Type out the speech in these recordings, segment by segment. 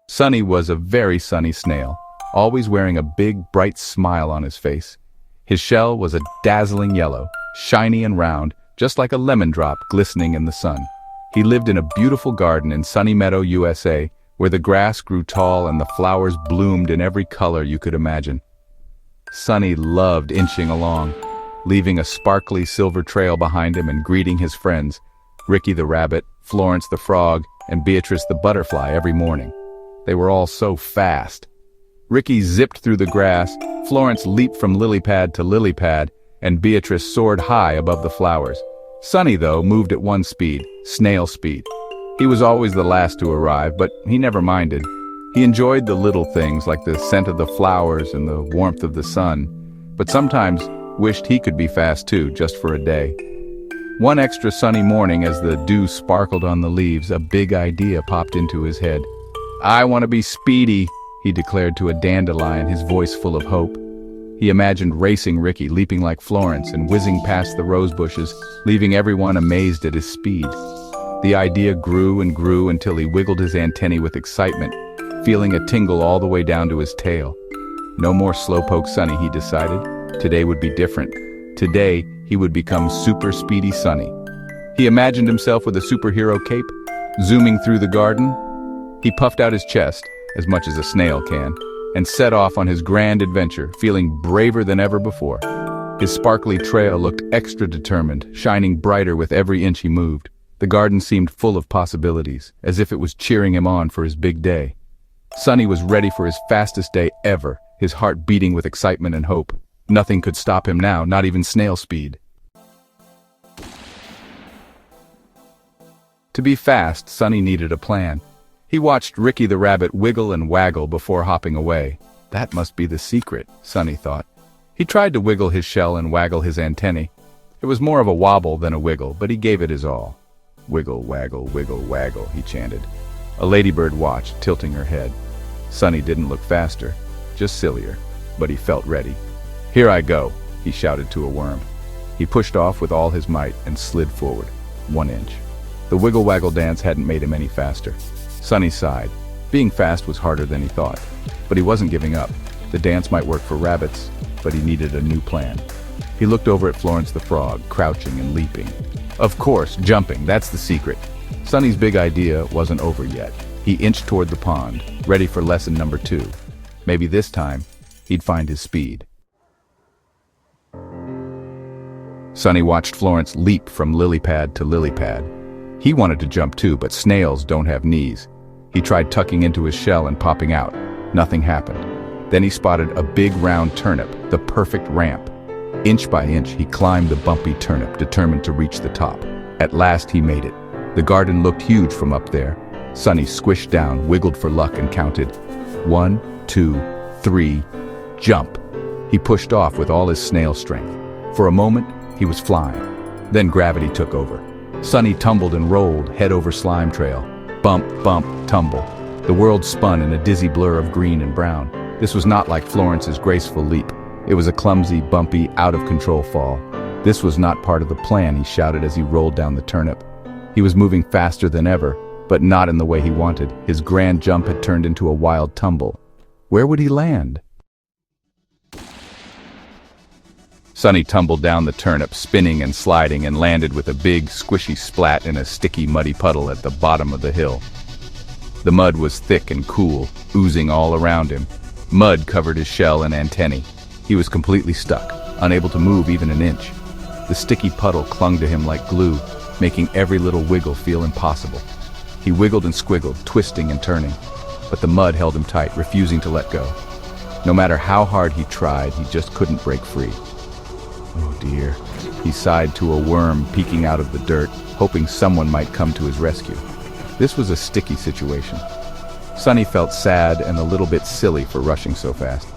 Sunny was a very sunny snail, always wearing a big, bright smile on his face. His shell was a dazzling yellow, shiny and round, just like a lemon drop glistening in the sun. He lived in a beautiful garden in Sunny Meadow, USA, where the grass grew tall and the flowers bloomed in every color you could imagine. Sunny loved inching along, leaving a sparkly silver trail behind him and greeting his friends, Ricky the rabbit, Florence the frog, and Beatrice the butterfly every morning. They were all so fast. Ricky zipped through the grass, Florence leaped from lily pad to lily pad, and Beatrice soared high above the flowers. Sunny, though, moved at one speed, snail speed. He was always the last to arrive, but he never minded. He enjoyed the little things like the scent of the flowers and the warmth of the sun, but sometimes wished he could be fast too, just for a day. One extra sunny morning, as the dew sparkled on the leaves, a big idea popped into his head. "I want to be Speedy," he declared to a dandelion, his voice full of hope. He imagined racing Ricky, leaping like Florence and whizzing past the rose bushes, leaving everyone amazed at his speed. The idea grew and grew until he wiggled his antennae with excitement, feeling a tingle all the way down to his tail. No more slowpoke Sunny, he decided. Today would be different. Today, he would become Super Speedy Sunny. He imagined himself with a superhero cape, zooming through the garden. He puffed out his chest, as much as a snail can, and set off on his grand adventure, feeling braver than ever before. His sparkly trail looked extra determined, shining brighter with every inch he moved. The garden seemed full of possibilities, as if it was cheering him on for his big day. Sunny was ready for his fastest day ever, his heart beating with excitement and hope. Nothing could stop him now, not even snail speed. To be fast, Sunny needed a plan. He watched Ricky the rabbit wiggle and waggle before hopping away. That must be the secret, Sunny thought. He tried to wiggle his shell and waggle his antennae. It was more of a wobble than a wiggle, but he gave it his all. "Wiggle, waggle, wiggle, waggle," he chanted. A ladybird watched, tilting her head. Sunny didn't look faster, just sillier, but he felt ready. "Here I go," he shouted to a worm. He pushed off with all his might and slid forward, 1 inch. The wiggle-waggle dance hadn't made him any faster. Sunny sighed. Being fast was harder than he thought, but he wasn't giving up. The dance might work for rabbits, but he needed a new plan. He looked over at Florence the frog, crouching and leaping. Of course, jumping, that's the secret. Sunny's big idea wasn't over yet. He inched toward the pond, ready for lesson number 2. Maybe this time, he'd find his speed. Sunny watched Florence leap from lily pad to lily pad. He wanted to jump too, but snails don't have knees. He tried tucking into his shell and popping out. Nothing happened. Then he spotted a big round turnip, the perfect ramp. Inch by inch, he climbed the bumpy turnip, determined to reach the top. At last, he made it. The garden looked huge from up there. Sunny squished down, wiggled for luck, and counted. 1, 2, 3, jump. He pushed off with all his snail strength. For a moment, he was flying. Then gravity took over. Sunny tumbled and rolled, head over slime trail. Bump, bump, tumble. The world spun in a dizzy blur of green and brown. This was not like Florence's graceful leap. It was a clumsy, bumpy, out-of-control fall. This was not part of the plan, he shouted as he rolled down the turnip. He was moving faster than ever, but not in the way he wanted. His grand jump had turned into a wild tumble. Where would he land? Sunny tumbled down the turnip, spinning and sliding, and landed with a big, squishy splat in a sticky, muddy puddle at the bottom of the hill. The mud was thick and cool, oozing all around him. Mud covered his shell and antennae. He was completely stuck, unable to move even an inch. The sticky puddle clung to him like glue, making every little wiggle feel impossible. He wiggled and squiggled, twisting and turning, but the mud held him tight, refusing to let go. No matter how hard he tried, he just couldn't break free. Oh dear, he sighed to a worm peeking out of the dirt, hoping someone might come to his rescue. This was a sticky situation. Sunny felt sad and a little bit silly for rushing so fast.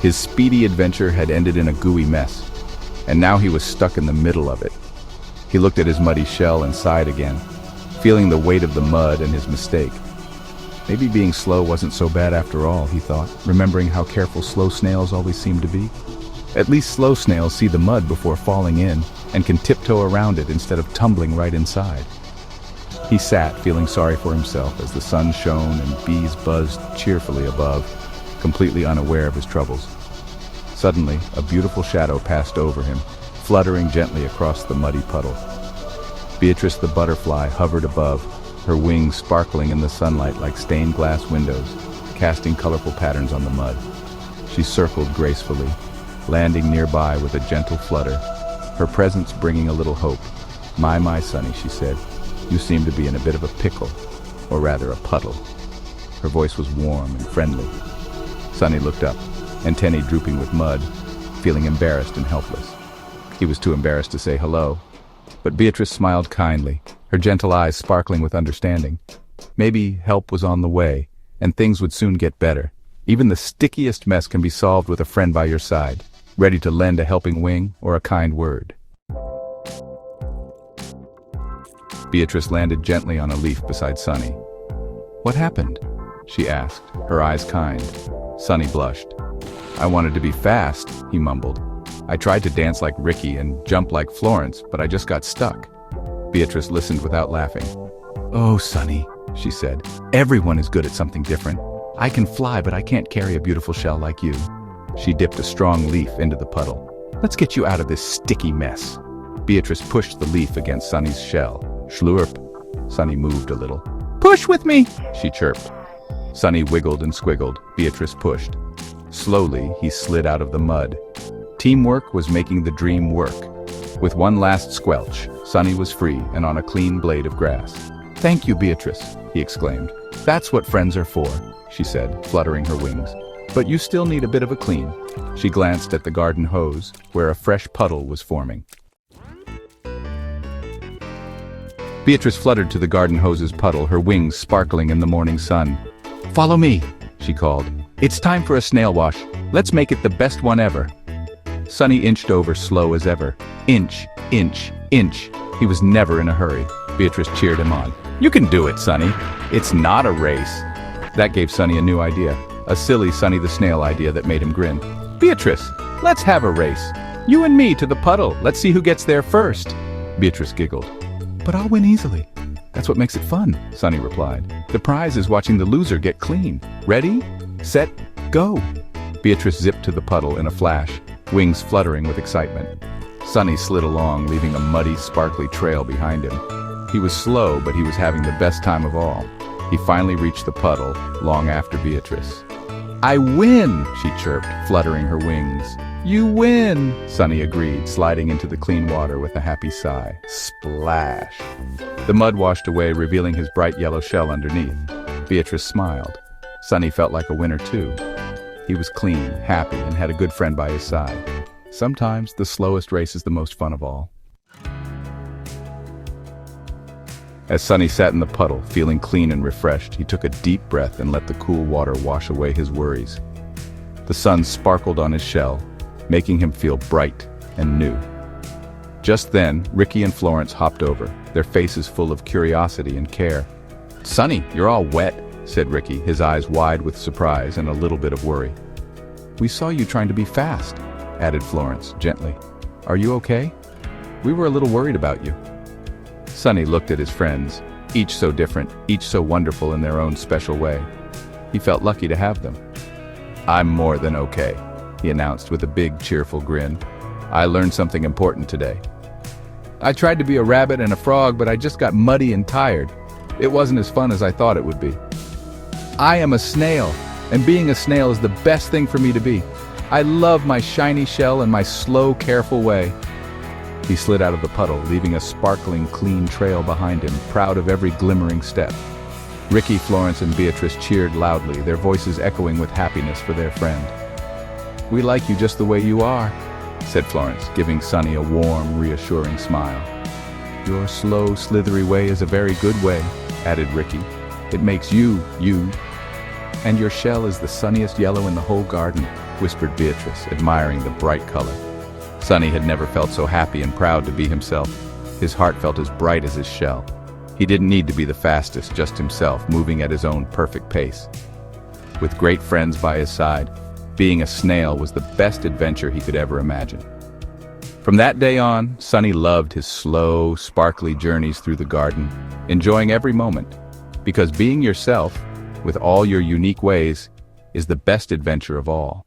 His speedy adventure had ended in a gooey mess, and now he was stuck in the middle of it. He looked at his muddy shell and sighed again, feeling the weight of the mud and his mistake. Maybe being slow wasn't so bad after all, he thought, remembering how careful slow snails always seem to be. At least slow snails see the mud before falling in and can tiptoe around it instead of tumbling right inside. He sat, feeling sorry for himself as the sun shone and bees buzzed cheerfully above, completely unaware of his troubles. Suddenly, a beautiful shadow passed over him, fluttering gently across the muddy puddle. Beatrice the butterfly hovered above, her wings sparkling in the sunlight like stained glass windows, casting colorful patterns on the mud. She circled gracefully, landing nearby with a gentle flutter, her presence bringing a little hope. My, Sonny," she said, "you seem to be in a bit of a pickle, or rather a puddle." Her voice was warm and friendly. Sonny looked up, antennae drooping with mud, feeling embarrassed and helpless. He was too embarrassed to say hello, but Beatrice smiled kindly, her gentle eyes sparkling with understanding. Maybe help was on the way, and things would soon get better. Even the stickiest mess can be solved with a friend by your side, ready to lend a helping wing or a kind word. Beatrice landed gently on a leaf beside Sonny. "What happened?" she asked, her eyes kind. Sonny blushed. "I wanted to be fast," he mumbled. "I tried to dance like Ricky and jump like Florence, but I just got stuck." Beatrice listened without laughing. "Oh, Sonny," she said, "everyone is good at something different. I can fly, but I can't carry a beautiful shell like you." She dipped a strong leaf into the puddle. "Let's get you out of this sticky mess." Beatrice pushed the leaf against Sonny's shell. Schlurp. Sonny moved a little. "Push with me," she chirped. Sonny wiggled and squiggled. Beatrice pushed. Slowly, he slid out of the mud. Teamwork was making the dream work. With one last squelch, Sonny was free and on a clean blade of grass. "Thank you, Beatrice," he exclaimed. "That's what friends are for," she said, fluttering her wings. "But you still need a bit of a clean." She glanced at the garden hose, where a fresh puddle was forming. Beatrice fluttered to the garden hose's puddle, her wings sparkling in the morning sun. "Follow me," she called. "It's time for a snail wash. Let's make it the best one ever." Sonny inched over, slow as ever. Inch, inch, inch. He was never in a hurry. Beatrice cheered him on. "You can do it, Sonny. It's not a race." That gave Sonny a new idea. A silly Sonny the Snail idea that made him grin. "Beatrice, let's have a race. You and me to the puddle. Let's see who gets there first." Beatrice giggled. "But I'll win easily." "That's what makes it fun," Sonny replied. "The prize is watching the loser get clean. Ready, set, go." Beatrice zipped to the puddle in a flash, wings fluttering with excitement. Sonny slid along, leaving a muddy, sparkly trail behind him. He was slow, but he was having the best time of all. He finally reached the puddle, long after Beatrice. "I win," she chirped, fluttering her wings. "You win," Sonny agreed, sliding into the clean water with a happy sigh. Splash! The mud washed away, revealing his bright yellow shell underneath. Beatrice smiled. Sonny felt like a winner too. He was clean, happy, and had a good friend by his side. Sometimes the slowest race is the most fun of all. As Sonny sat in the puddle, feeling clean and refreshed, he took a deep breath and let the cool water wash away his worries. The sun sparkled on his shell, making him feel bright and new. Just then, Ricky and Florence hopped over, their faces full of curiosity and care. "Sonny, you're all wet," said Ricky, his eyes wide with surprise and a little bit of worry. "We saw you trying to be fast," added Florence gently. "Are you okay? We were a little worried about you." Sonny looked at his friends, each so different, each so wonderful in their own special way. He felt lucky to have them. "I'm more than okay," he announced with a big, cheerful grin. "I learned something important today. I tried to be a rabbit and a frog, but I just got muddy and tired. It wasn't as fun as I thought it would be. I am a snail, and being a snail is the best thing for me to be. I love my shiny shell and my slow, careful way." He slid out of the puddle, leaving a sparkling, clean trail behind him, proud of every glimmering step. Ricky, Florence, and Beatrice cheered loudly, their voices echoing with happiness for their friend. "We like you just the way you are," said Florence, giving Sonny a warm, reassuring smile. "Your slow, slithery way is a very good way," added Ricky. "It makes you, you. And your shell is the sunniest yellow in the whole garden," whispered Beatrice, admiring the bright color. Sonny had never felt so happy and proud to be himself. His heart felt as bright as his shell. He didn't need to be the fastest, just himself, moving at his own perfect pace. With great friends by his side, being a snail was the best adventure he could ever imagine. From that day on, Sunny loved his slow, sparkly journeys through the garden, enjoying every moment. Because being yourself, with all your unique ways, is the best adventure of all.